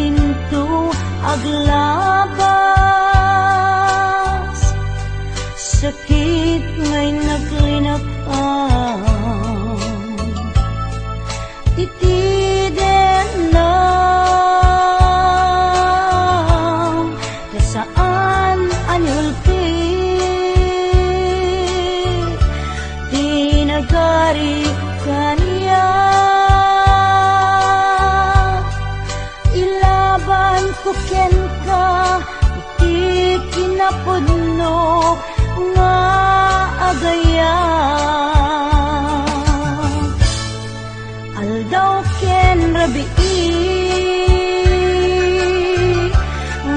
dinto aglabas, sakit ngay naglinakan, titiden lang kasaan anyulpi, tinagari kaniya, ilaban ko ken ka, iti kinapudno nga agaya. Aldaw ken rabii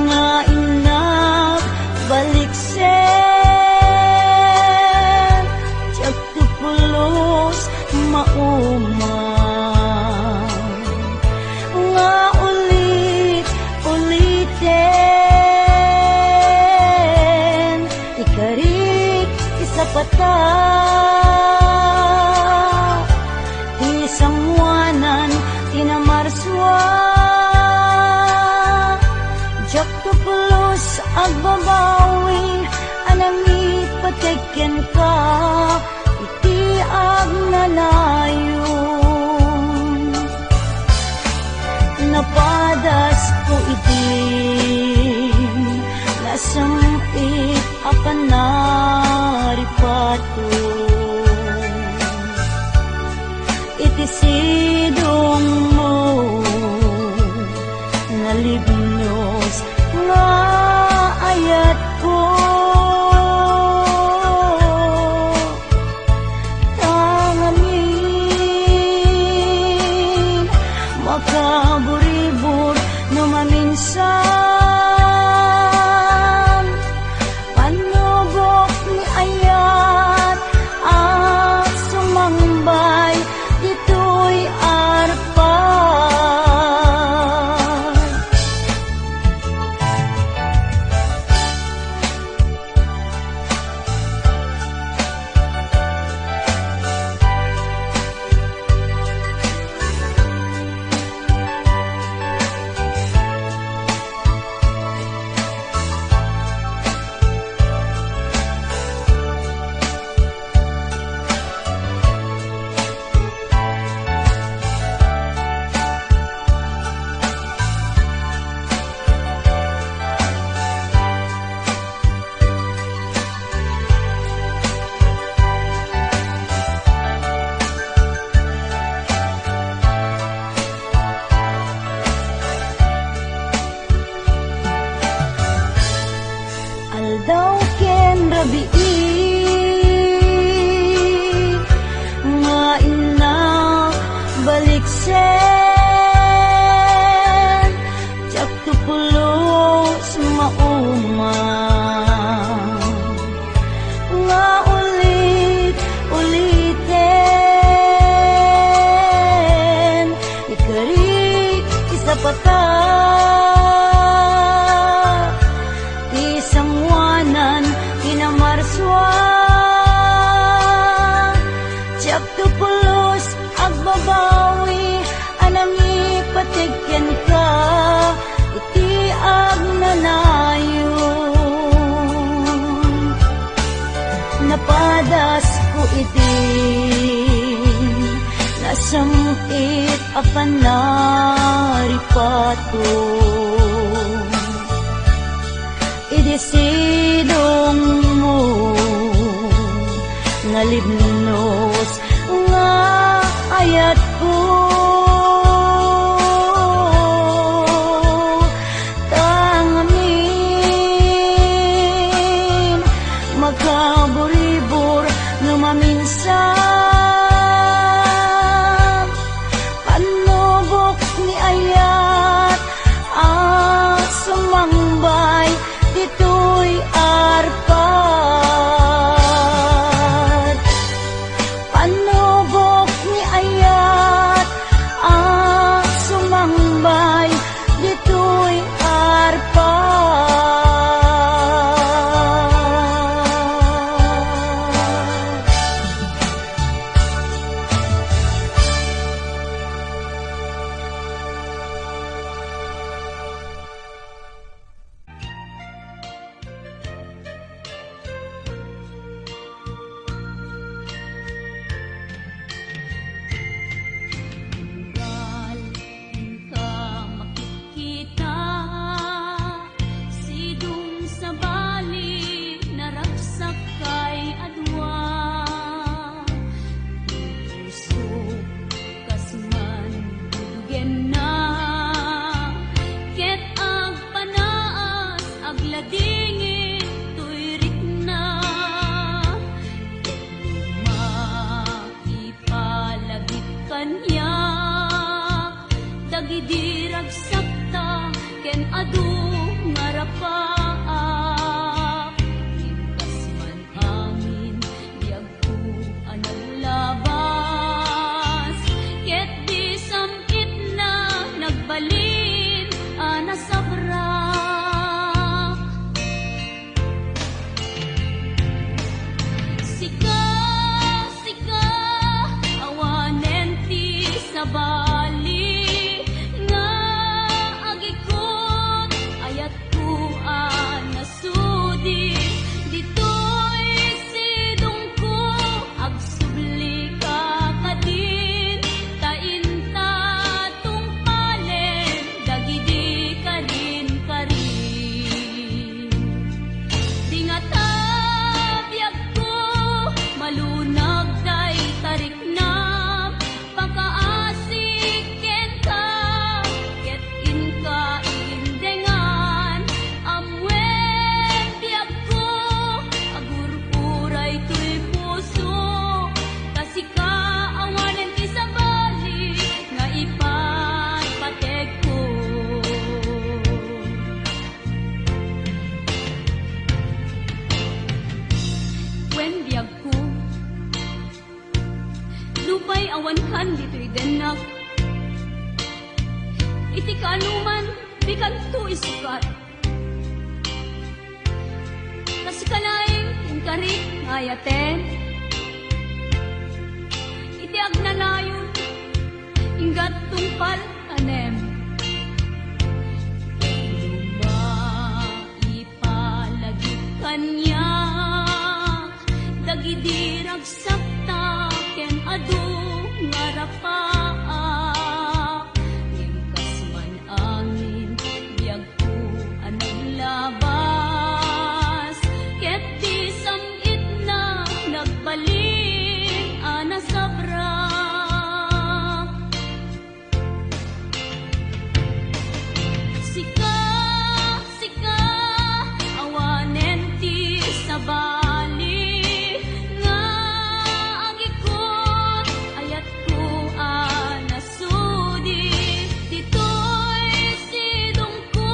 nga inak baliksen, tiyak tupulos mauma nga ulit-uliten, ikarik isapata isangwanan tinamarswa, jak tupulos agbabawi anang ipateken ka, iti agnanayon. Napadas ko iti nasampit apan naripato, iti sidong mo nalibnos nga ayat ko, tangamin makaburibur no maminsan, panubok ni ayat at sumambay dito'y arpan. Aldaw ken rabii nga inak baliksen, tiyak tupulos mauma nga ulit-uliten, ikarik isapata isangwanan tinamarswa, tiyak tupulos agbabawi anang ipateken ka, iti agnanayon. Napadas ko iti nasampit apan naripato, idisidong mo nalibnos nga ayat ko, tangamin magkaburibur no maminsan, panubok ni ayat at sumangbay dito'y arpan. kanto isukat. Kasi kalaing ingkarik ayaten. Iti agnanayon inggat tungpal tanem. Lumaipalagit kanya dagidi ragsakta ken adu ngarapaa. Ngimkas man angin biyag ko anang labas. Ket di samit na nagbalin ana sabra. Sika, sika, awanen ti sabali nga ang ikot ayat ko anasudi. Dito'y sidong ko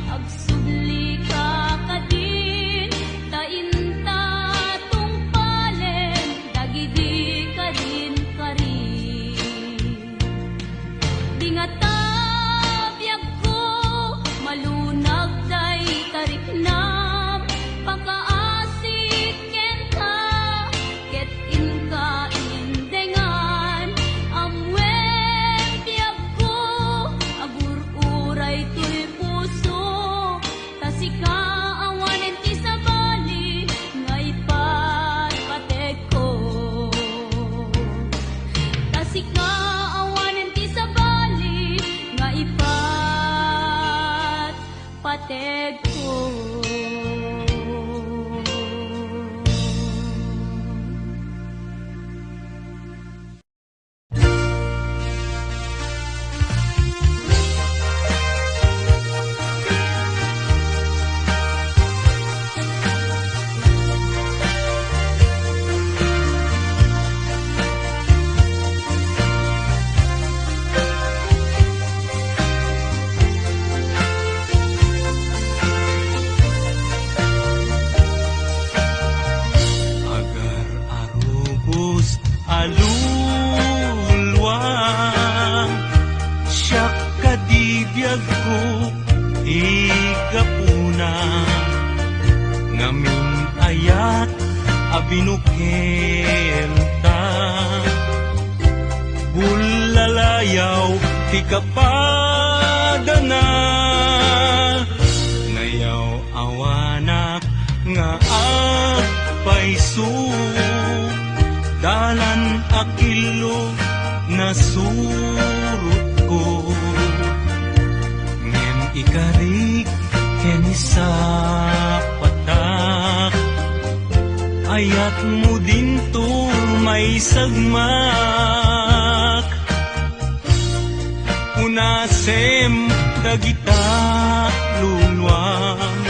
agsubli ka kadin tainta tungpalen dagidi kadin karin. Di nga tabiyag ko malunag day tariknam pakaasik ken ka ket inka indengan amwen biyag ko agur-uray to'y puso tasika awanen ti sabali nga ipatpatek ko. Tasika awanen ti sabali nga ipatpatek ko. Agar arubos alulwang siyak kadibiyag ko igapuna ngamin ayat abinukel ta bulalayaw ti kapadana ngayaw awanak nga agpaisu dalan akilo na surut ko ngem ikarik ken isa patak ayat mo dinto may sagmak unasem dagita lulwang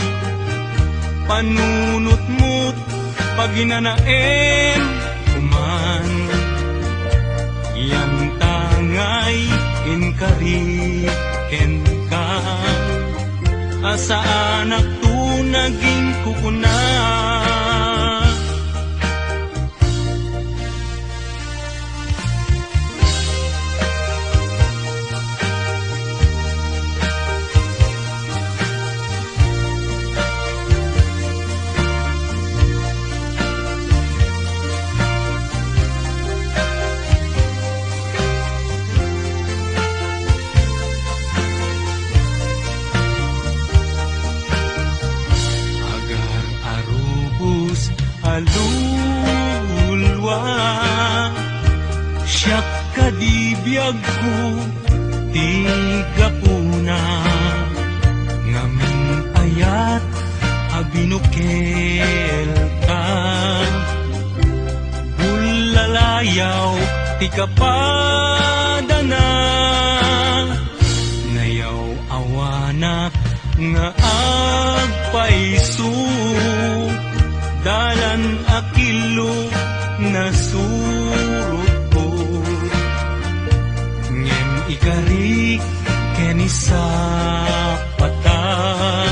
panunot-mut paginanaen kuman yan tangay inkariken ka asa anak tu naging kukuna. Agar arubos alulwa siyak kadibiyag ko tigapuna ngamin ayat abinukel ka bulalayaw ti kapadana ngayaw awanak nga agpaisu dalan akilo na surut ko ngem ikarik ken isa patak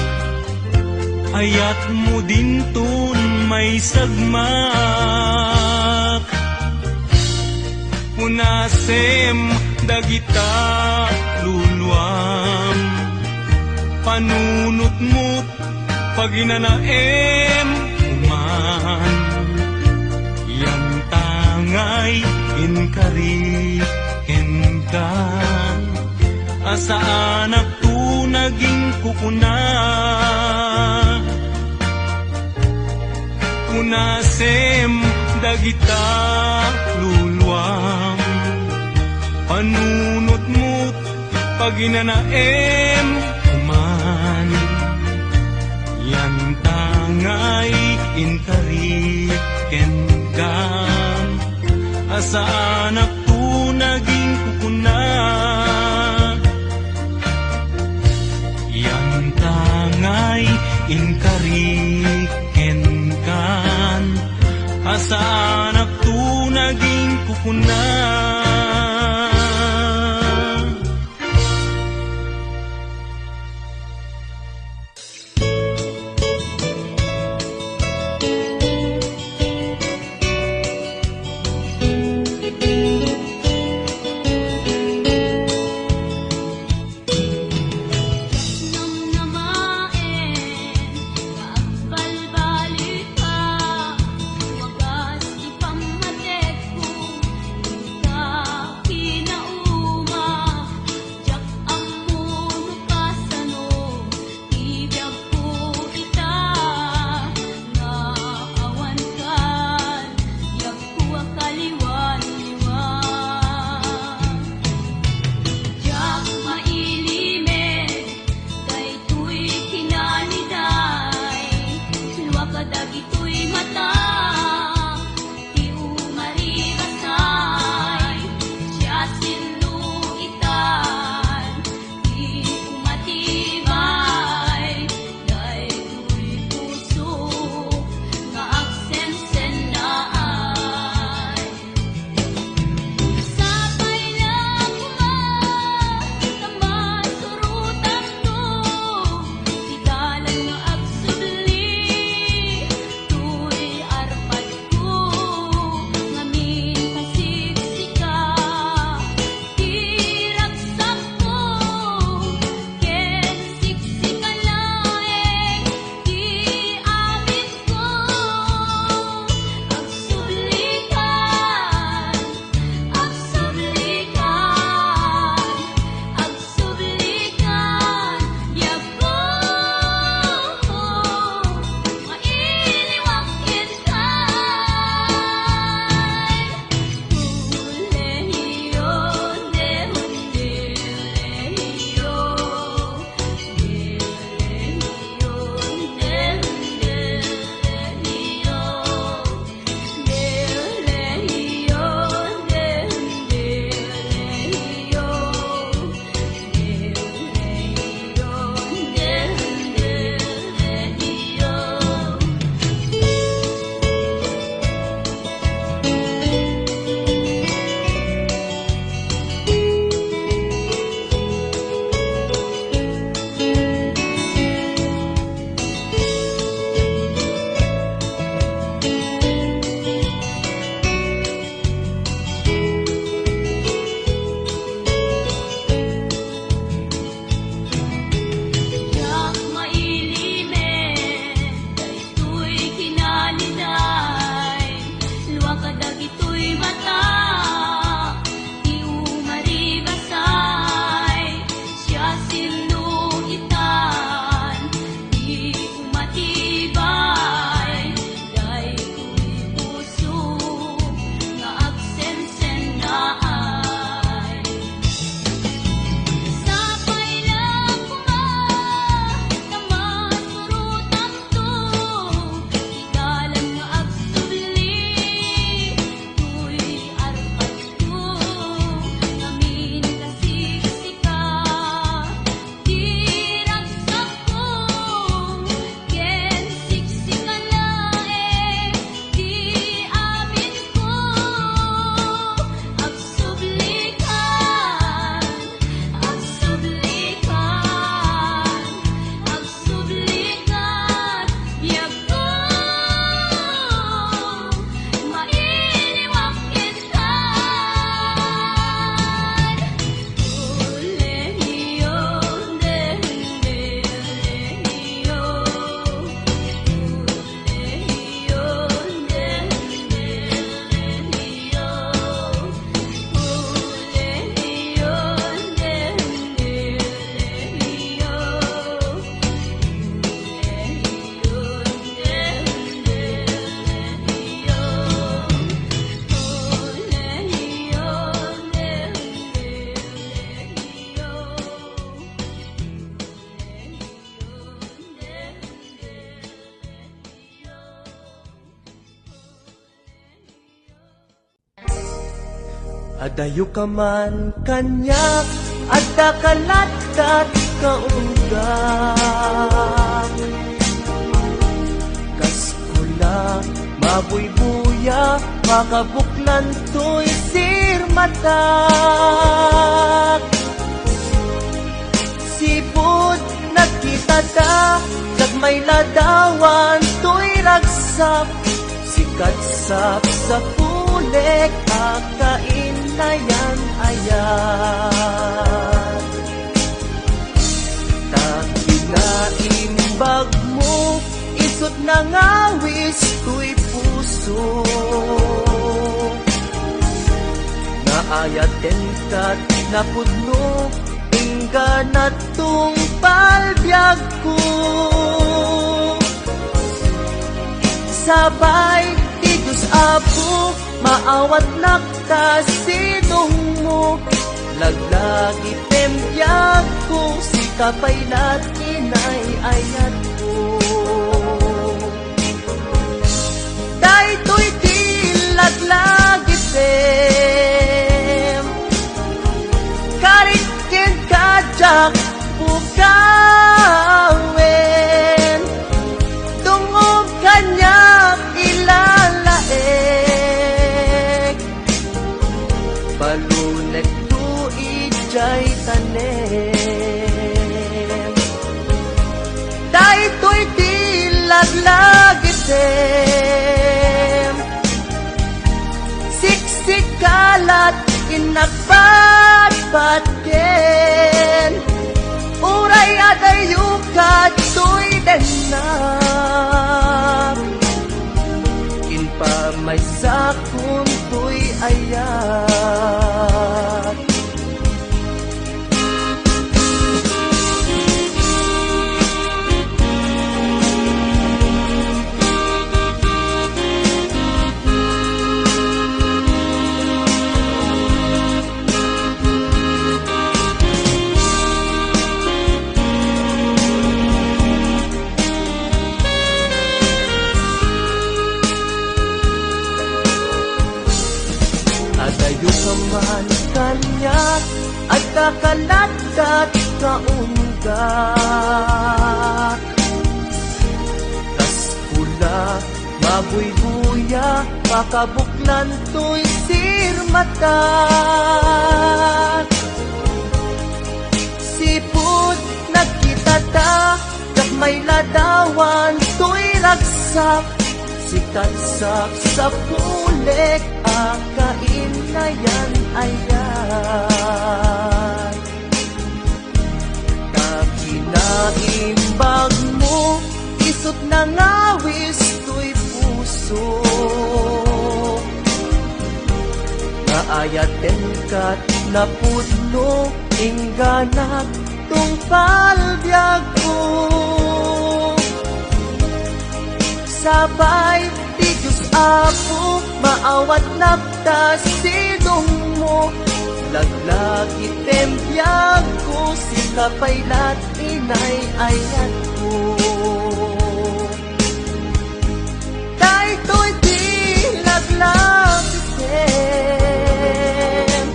ayat mo dintun may sagmak unasem dagita luluam panunot-mut paginanaem uman yan tangay inkari enkan asa anak tu naging kukuna kunasem dagita luluam panunot-mut paginanaem uman yan tangay inkari kenkan asa anak tu naging kukuna yan tangay inkari kenkan asa anak tu naging kukuna. Namaen, kaagbalbalik ka, wagas ipamatet ko, Adayo ka man kanyak, adda kalatkat kaunggak. Kaskula, mabuybuya, makabuklan to'y sirmatak. Sipod, nagkita ta, may ladawan to'y ragsak. Sikatsap sa pulik, akain na yan ayan. Takinaimbag mo, isot na ngawis to'y puso. Naayaten kat napudno, ingga na tung palbyag ko. Sabay, di Diyos Apo, maawat nagtasinong mo. Laglagi tembyag ko, si kapaylat inay ayat ko. Dahito'y di laglagi tem, karikin kajak bukawen. Tungog kanya ilalaek, balunek tu ijay tanem. Dahito'y di laglagi tem, siksik kalat inagpatpatken. Uray adayo ka to'y denam, inpa may sakon to'y ayat. Adayo ka man kanyak, at kakalatkat kaunggak. Kaskula, mabuybuya, makabuklan to'y sirmatak. Sipod, nagkita ta, may ladawan to'y ragsak. Sikatsap sa pulik, akain na yan ayan. Takinaimbag mo, isot na ngawis to'y puso. Naayaten kat napudno, ingganak tung palbyag ko. Sabay, di Diyos Apo, maawat nagtasinong mo. Laglagi tembyag ko, si kapaylat inay ayat ko. Dahito'y di laglagi tem,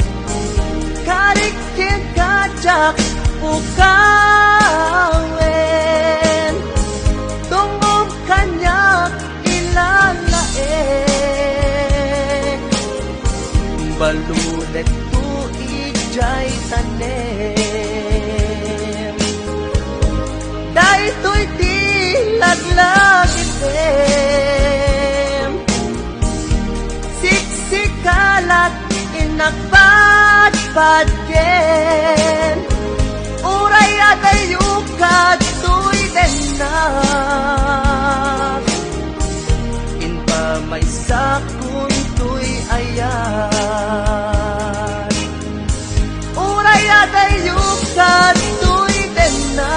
karikin kajak bukawen. Tungog kanyak ilalaek, balunek tu ijay tanem. Dahito'y di laglagi tem, siksik kalat inagpatpatken. Uray adayo ka to'y denam, inpa may sakon to'y ayan. Uray adayo ka to'y denam,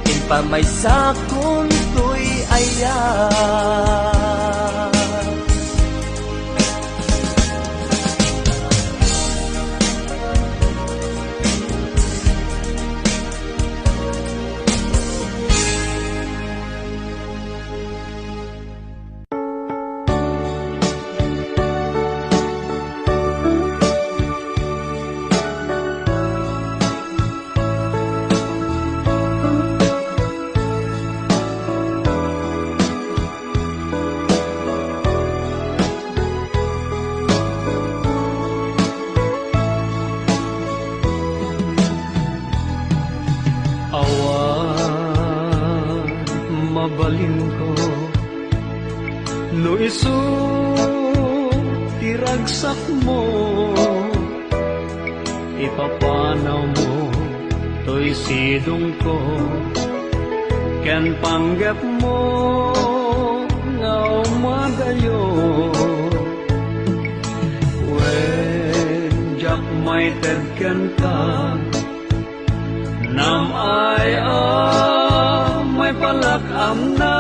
inpa may sakon to'y ayan. Awan mabalin ko no isu tiragsak mo ipapanaw mo to'y sidong ko ken panggap mo nga umadayo when jak may tedken ka nam ay may palakam na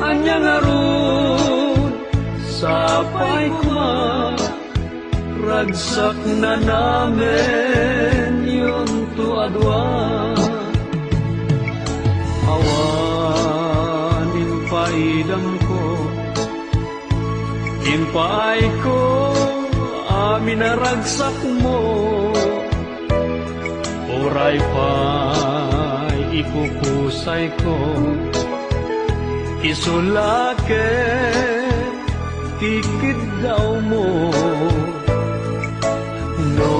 anyang arud sapay kuma ragsak na namin yun tuadwa awanin paidam ko impay ko amin na ragsak mo oray pa'y ikukusay ko isulake tikid daw mo no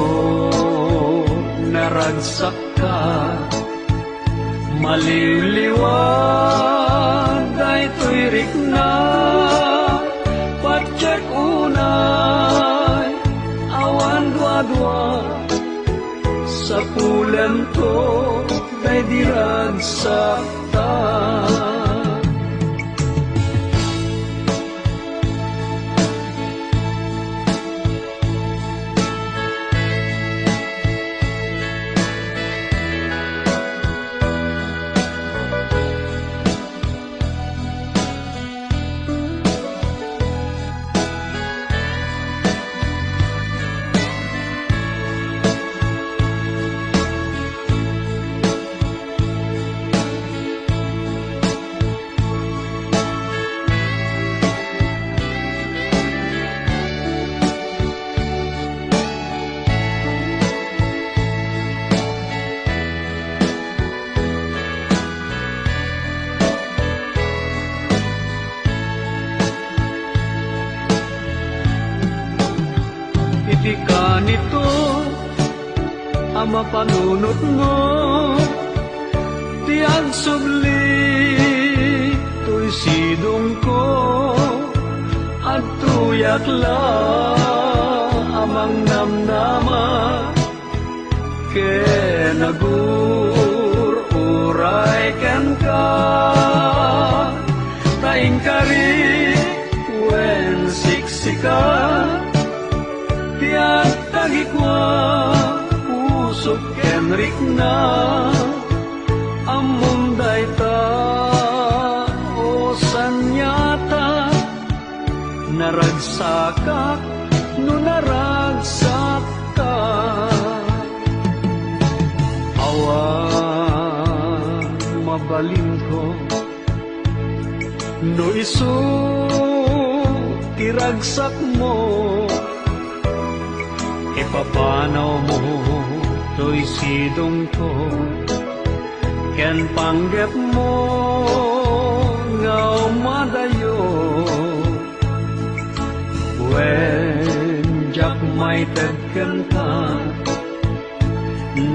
naragsak ka maliliwan day tuirik na patsek unay awan dua-dua sa pulan to day diragsak ta iti ka nito ang mapanunot mo tiang subli to'y sidong ko at tuyak la amang namnama ke nagur uray ken ka taing kari wen siksika tiyak tagikwa pusok kenrik na among dayta o sanyata naragsakak no naragsak ka awan mabalin ko no isu tiragsak mo ipapanaw mo to'y sidong ko ken panggap mo nga umadayo when jak may tagken ka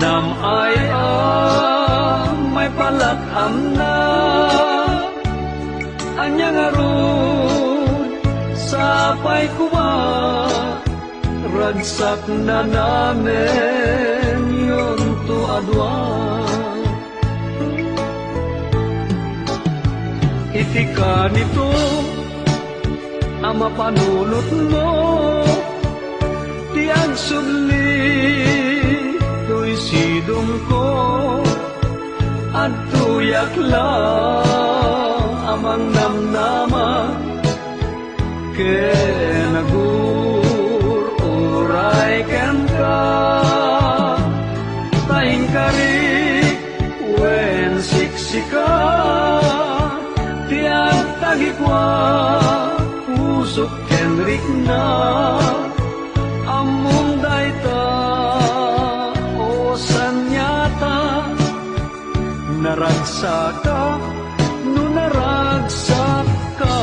nam ay may palakam na anyang arud sapay kuma ragsak na namin yun tuadwa iti ka nito ang mapanunot mo tiang subli to'y sidong ko at tuyak lang amang namnama ke nagur uray ken ka taing karik wen siksika tiang tagikwa pusok kenrik na among dayta o sanyata naragsaka no naragsak ka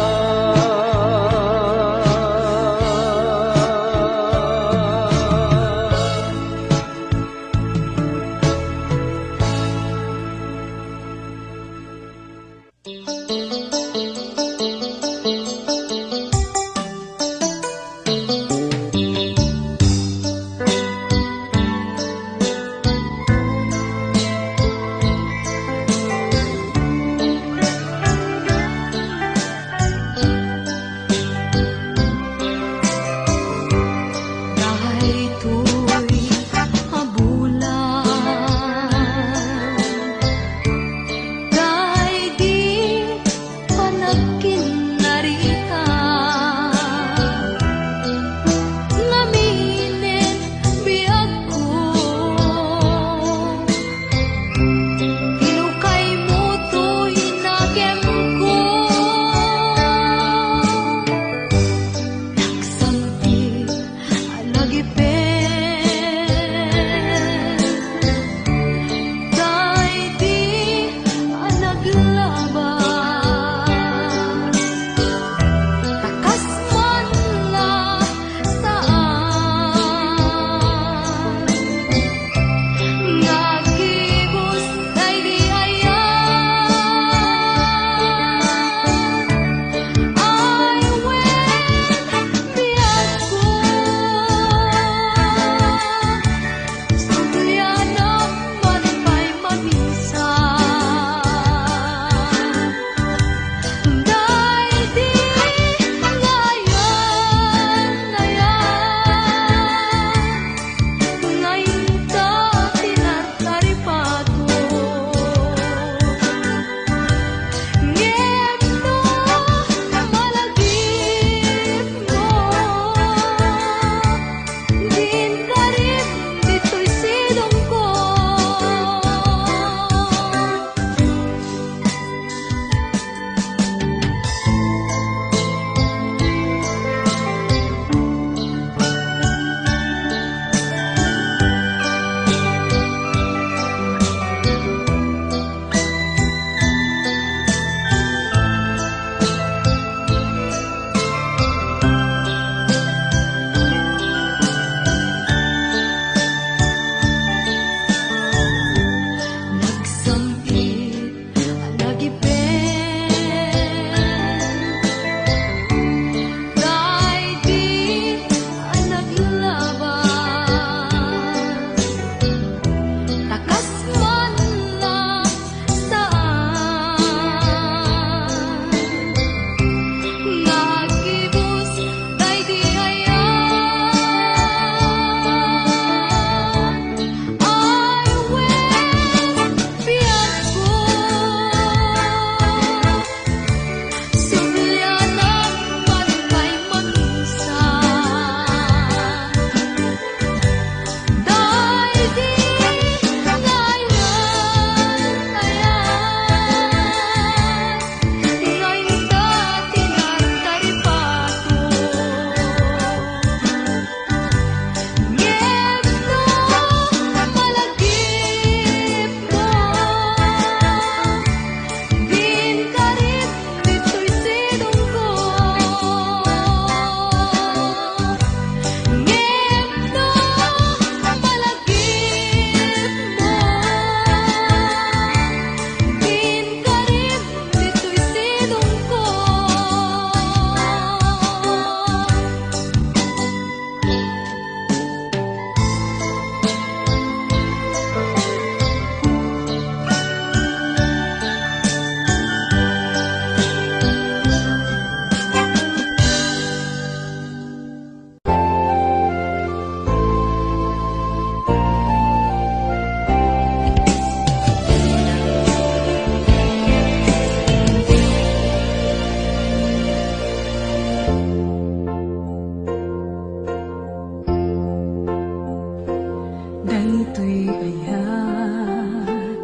to'y ayat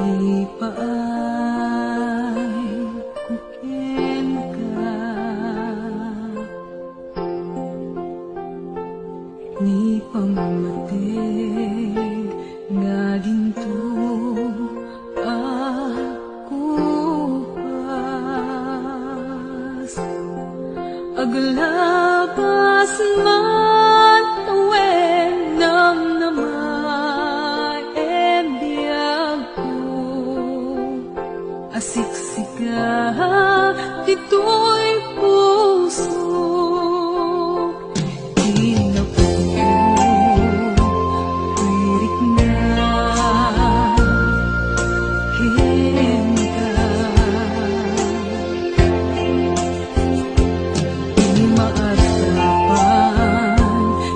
ipaay kuken ka ni pamamateg nga ginto ako pas aglabas man tawen ng namay biyag ko asiksika dito'y puso pirik na hinta di maarapan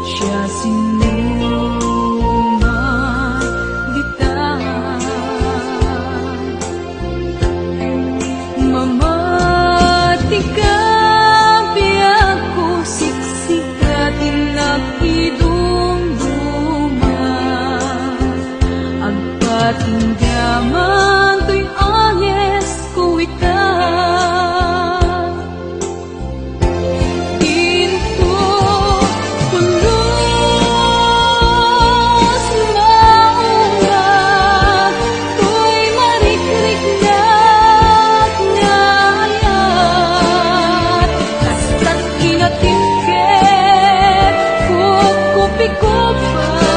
siya sinuman ditahan mamati ka biyak ko siksikat inakidumduman agpatinggaman to'y anyes ko itan Ginto pulos maunga to'y marikrik na ngayat kasta't kinatiket kukupi-kupa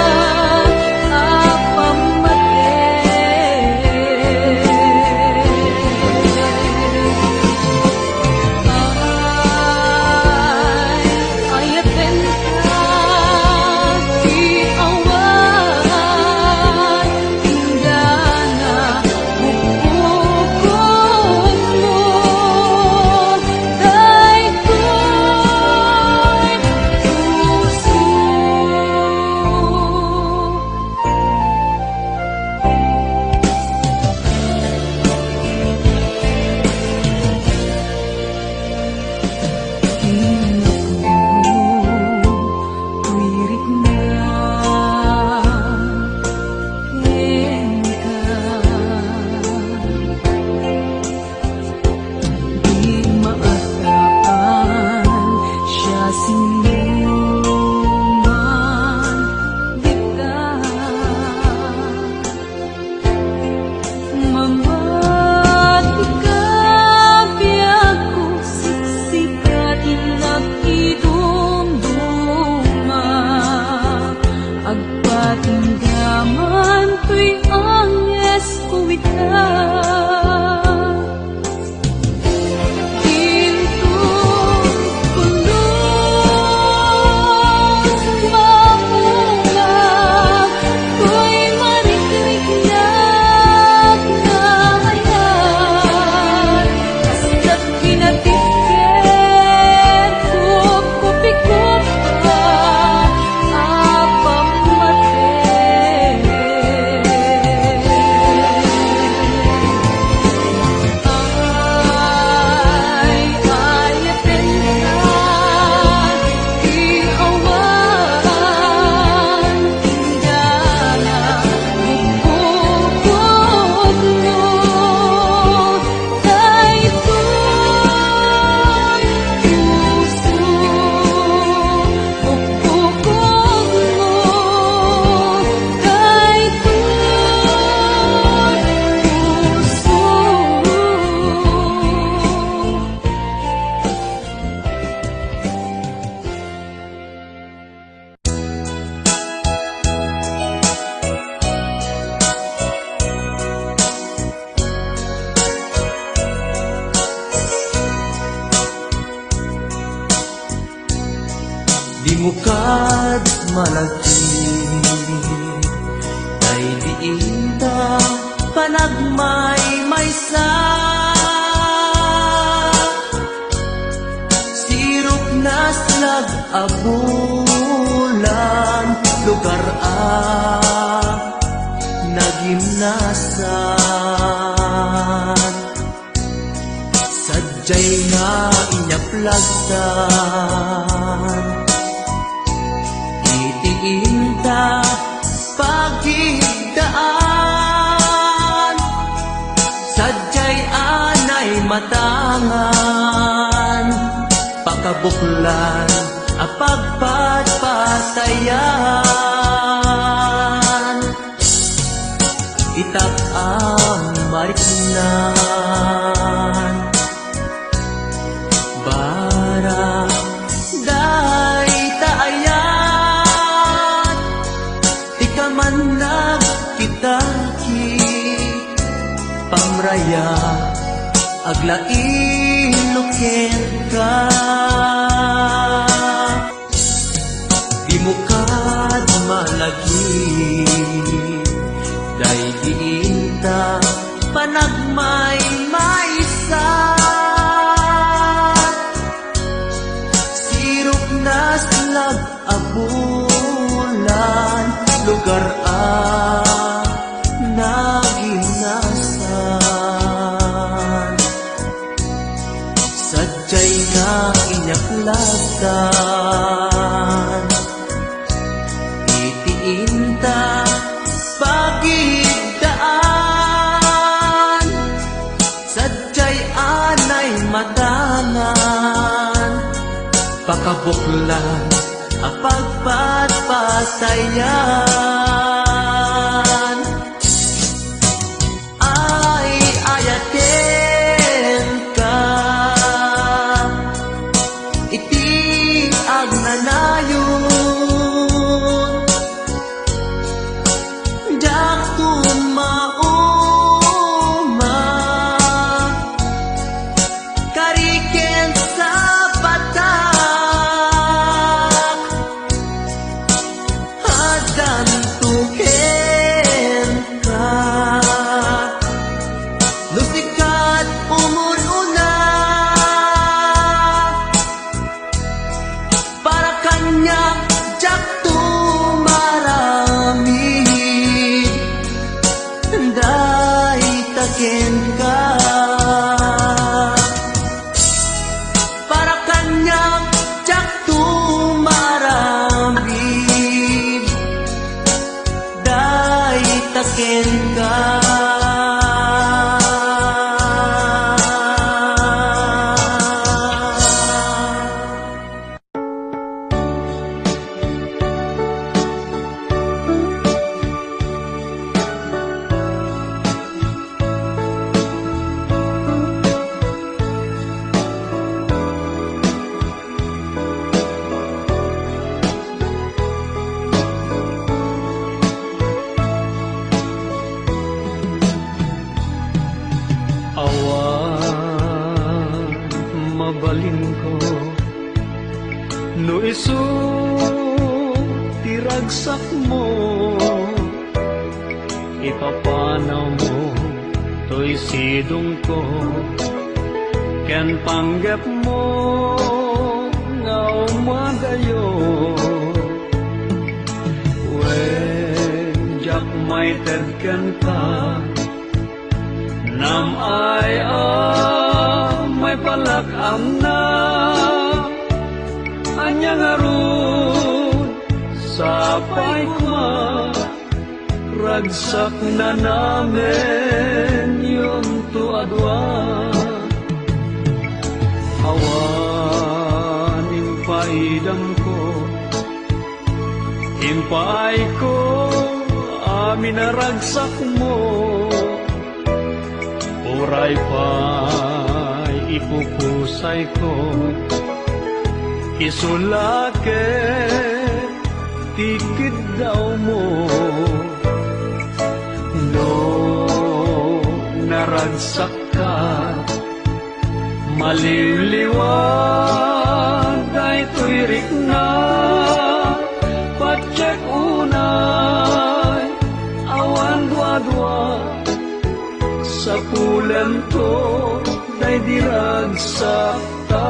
Agpatinggaman to'y anyes ko itan Ginto pulos maunga to'y marikrik na ngayat kasta't kinatiket kukupi-kupa Di mo kad malagi Kay diinta panagmay maysa Sirop na slag abulan Lugar nagimnasan Sadyay nga inyaplagtan Itiinta pagi daan, sadyay anay matangan, pakabuklan apagpatpatayan, itak ang mariknan, bara day taayan, ikaman nagkitaki, pamraya aglain luken ka. Di mo kad malagi, day diinta panagmay maysa, sirok nas lag-abulan, lugar naginasan, sadyay na inyaklasan, itiinta pagidaan, sadyay anay matangan, pakabuklan apagpatpatayan, ay ayaten ka, iti agnanayon, jak tumauma, kariken sa batak, hadan tuken ka, lusikat umuruna, para kanya jak tumarami, day taken ka, para kanya jak tumarami, day taken ka. Awan mabalin ko no isu tiragsak mo, ipapanaw mo to'y sidong ko, ken panggap mo nga umagayo, when jak may tedken ka, nam ay may palakam na, anyang arun sapay kuma, ragsak na namin yung tuadwa, awan yung paidam ko, impay ko amin na ragsak mo, uray pa'y ipupusay ko, isulake tikid daw mo, no naragsak ka, maliliwag ay tuwirik na, patsek unay awan dwa-dwa, sa pulan to day diragsak ta.